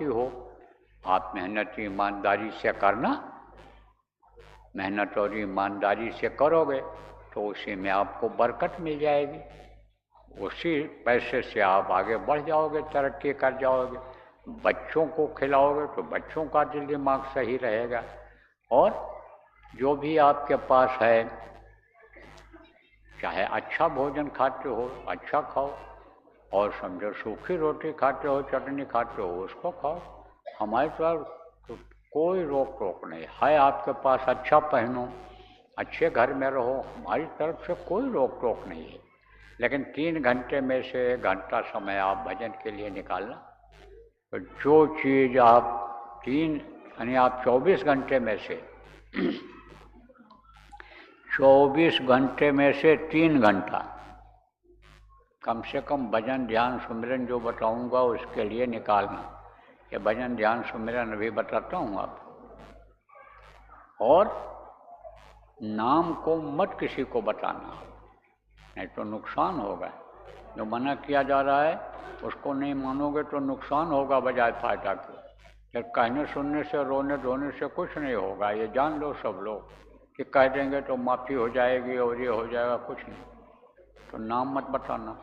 रोटी हो, आप मेहनत ईमानदारी से करना, मेहनत और ईमानदारी से करोगे तो उसी में आपको बरकत मिल जाएगी, उसी पैसे से आप आगे बढ़ जाओगे, तरक्की कर जाओगे। बच्चों को खिलाओगे तो बच्चों का दिल दिमाग सही रहेगा। और जो भी आपके पास है, चाहे अच्छा भोजन खाते हो अच्छा खाओ, और समझो सूखी रोटी खाते हो, चटनी खाते हो, उसको खाओ। हमारे तरफ कोई रोक टोक नहीं है। आपके पास अच्छा पहनो, अच्छे घर में रहो, हमारी तरफ से कोई रोक टोक नहीं है। लेकिन 3 घंटे में से 1 घंटा समय आप भजन के लिए निकालना। तो जो चीज़ आप 3 यानी आप 24 घंटे में से 24 घंटे में से 3 घंटा कम से कम भजन ध्यान सुमिरन जो बताऊंगा उसके लिए निकालना। ये भजन ध्यान सुमिरन अभी बताता हूँ आपको। और नाम को मत किसी को बताना, नहीं तो नुकसान होगा। जो मना किया जा रहा है उसको नहीं मानोगे तो नुकसान होगा बजाय फायदा के। फिर कहने सुनने से रोने धोने से कुछ नहीं होगा, ये जान लो सब लोग कि कह देंगे तो माफ़ी हो जाएगी और ये हो जाएगा, कुछ नहीं। तो नाम मत बताना।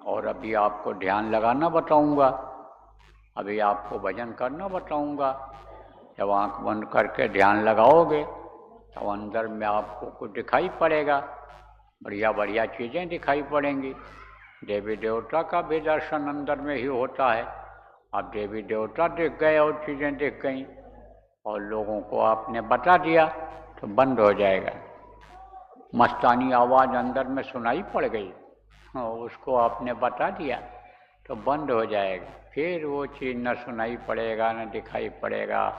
और अभी आपको ध्यान लगाना बताऊंगा, अभी आपको भजन करना बताऊंगा। जब आंख बंद करके ध्यान लगाओगे तो अंदर में आपको कुछ दिखाई पड़ेगा, बढ़िया बढ़िया चीज़ें दिखाई पड़ेंगी। देवी देवता का भी दर्शन अंदर में ही होता है। अब देवी देवता दिख गए और चीज़ें दिख गई और लोगों को आपने बता दिया तो बंद हो जाएगा। मस्तानी आवाज़ अंदर में सुनाई पड़ गई और उसको आपने बता दिया तो बंद हो जाएगा। फिर वो चीज़ न सुनाई पड़ेगा न दिखाई पड़ेगा।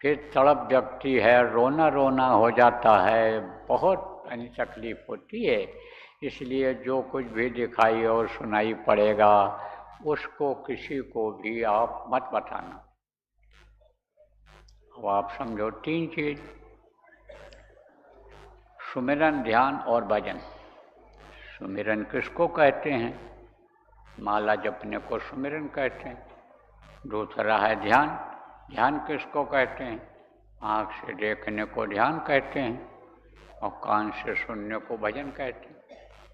फिर तड़प जगती है, रोना रोना हो जाता है, बहुत तकलीफ होती है। इसलिए जो कुछ भी दिखाई और सुनाई पड़ेगा उसको किसी को भी आप मत बताना। अब आप समझो 3 चीज़, सुमिरन ध्यान और भजन। सुमिरन किसको कहते हैं? माला जपने को सुमिरन कहते हैं। दूसरा है ध्यान। ध्यान किसको कहते हैं? आँख से देखने को ध्यान कहते हैं और कान से सुनने को भजन कहते हैं।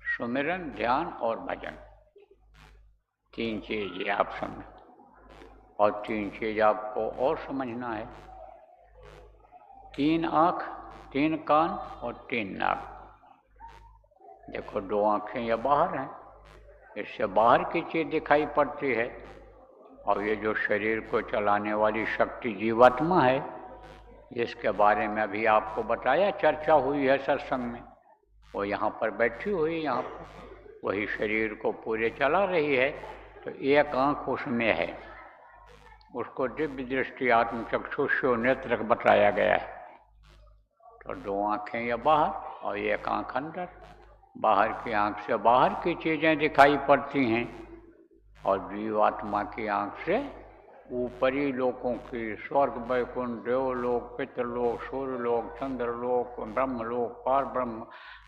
सुमिरन ध्यान और भजन 3 चीज़ ये आप समझो। और 3 चीज़ आपको और समझना है। 3 आँख, 3 कान और 3 नाक। देखो 2 आँखें ये बाहर हैं, इससे बाहर की चीज़ दिखाई पड़ती है। और ये जो शरीर को चलाने वाली शक्ति जीवात्मा है, जिसके बारे में अभी आपको बताया, चर्चा हुई है सत्संग में, वो यहाँ पर बैठी हुई, यहाँ पर वही शरीर को पूरे चला रही है। तो 1 आँख उसमें है, उसको दिव्य दृष्टि आत्मचक्षुष्य नेत्र बताया गया है। तो 2 आँखें ये बाहर और 1 आँख अंदर। बाहर की आँख से बाहर की चीज़ें दिखाई पड़ती हैं और जीवात्मा की आँख से ऊपरी लोकों की, स्वर्ग, वैकुंठ, देवलोक, पितृलोक, सूर्यलोक, चंद्रलोक, ब्रह्मलोक, पार ब्रह्म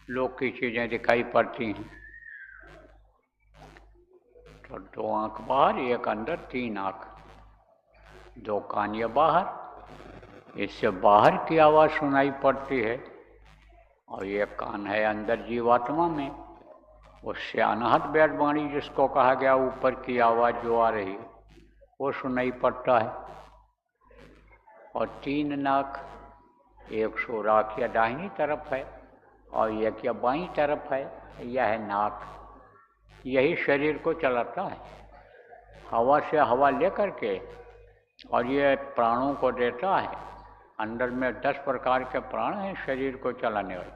लोक की चीज़ें दिखाई पड़ती हैं। तो 2 आँख बाहर, 1 अंदर, 3 आँख। 2 कान ये बाहर, इससे बाहर की आवाज़ सुनाई पड़ती है। और 1 कान है अंदर जीवात्मा में, उससे अनाहत वेद वाणी जिसको कहा गया, ऊपर की आवाज़ जो आ रही वो सुनाई पड़ता है। और 3 नाक, 1 सुराख या दाहिनी तरफ है और 1 या बाईं तरफ है। यह है नाक, यही शरीर को चलाता है। हवा से हवा लेकर के और ये प्राणों को देता है। अंदर में 10 प्रकार के प्राण हैं शरीर को चलाने वाले,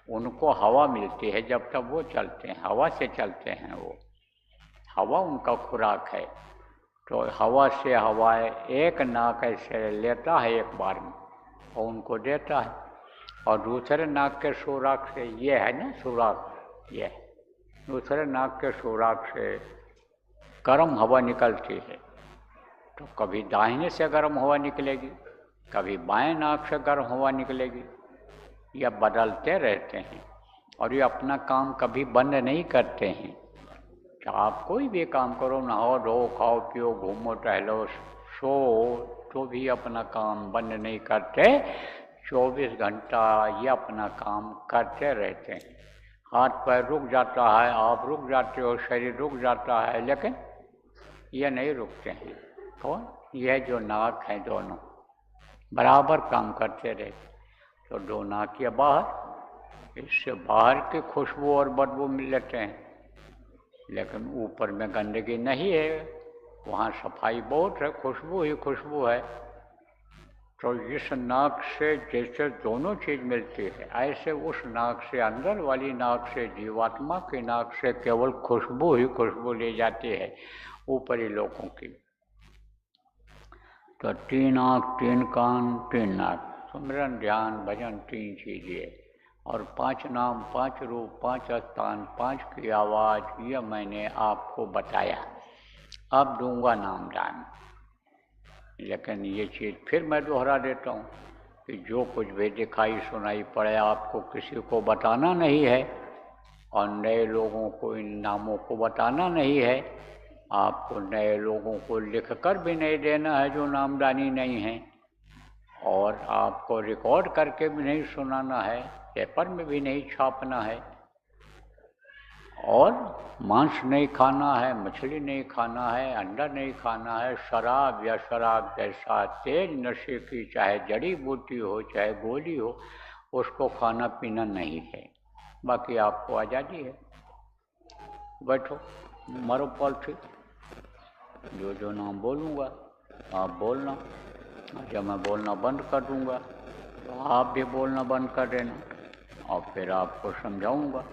उनको हवा मिलती है जब तक वो चलते हैं, हवा से चलते हैं। वो हवा उनका खुराक है। तो हवा से हवा 1 नाक ऐसे लेता है एक बार में और उनको देता है। और दूसरे नाक के सुराख से, ये है ना सुराख, ये दूसरे नाक के सुराख से गर्म हवा निकलती है। तो कभी दाहिने से गर्म हवा निकलेगी, कभी बाएं नाक से गर्म हवा निकलेगी। यह बदलते रहते हैं और ये अपना काम कभी बंद नहीं करते हैं। तो आप कोई भी काम करो, नहाओ धो, खाओ पियो, घूमो टहलो, सो तो भी अपना काम बंद नहीं करते, 24 घंटा ये अपना काम करते रहते हैं। हाथ पैर रुक जाता है, आप रुक जाते हो, शरीर रुक जाता है, लेकिन ये नहीं रुकते हैं। कौन? यह जो नाक है दोनों बराबर काम करते रहते। तो दो नाक के बाहर, इससे बाहर की खुशबू और बदबू मिल लेते हैं, लेकिन ऊपर में गंदगी नहीं है, वहाँ सफाई बहुत है, खुशबू ही खुशबू है। तो इस नाक से जैसे दोनों चीज़ मिलती है, ऐसे उस नाक से, अंदर वाली नाक से, जीवात्मा की नाक से केवल खुशबू ही खुशबू ले जाती है ऊपरी लोगों की। तो 3 आँख, 3 कान, 3 नाक, सुमिरन ध्यान भजन 3 चीज़ें, और 5 नाम, 5 रूप, 5 स्थान, 5 की आवाज़, ये मैंने आपको बताया। अब दूंगा नाम दान, लेकिन ये चीज़ फिर मैं दोहरा देता हूँ कि जो कुछ भी दिखाई सुनाई पड़े आपको किसी को बताना नहीं है, और नए लोगों को इन नामों को बताना नहीं है। आपको नए लोगों को लिख कर भी नहीं देना है जो नामदानी नहीं है, और आपको रिकॉर्ड करके भी नहीं सुनाना है, पेपर में भी नहीं छापना है, और मांस नहीं खाना है, मछली नहीं खाना है, अंडा नहीं खाना है, शराब या शराब जैसा तेज नशे की चाहे जड़ी बूटी हो चाहे गोली हो, उसको खाना पीना नहीं है। बाकी आपको आज़ादी है, बैठो मरो पलथी, जो जो नाम बोलूँगा आप बोलना, जब मैं बोलना बंद कर दूँगा तो आप भी बोलना बंद कर देना, और फिर आपको समझाऊँगा।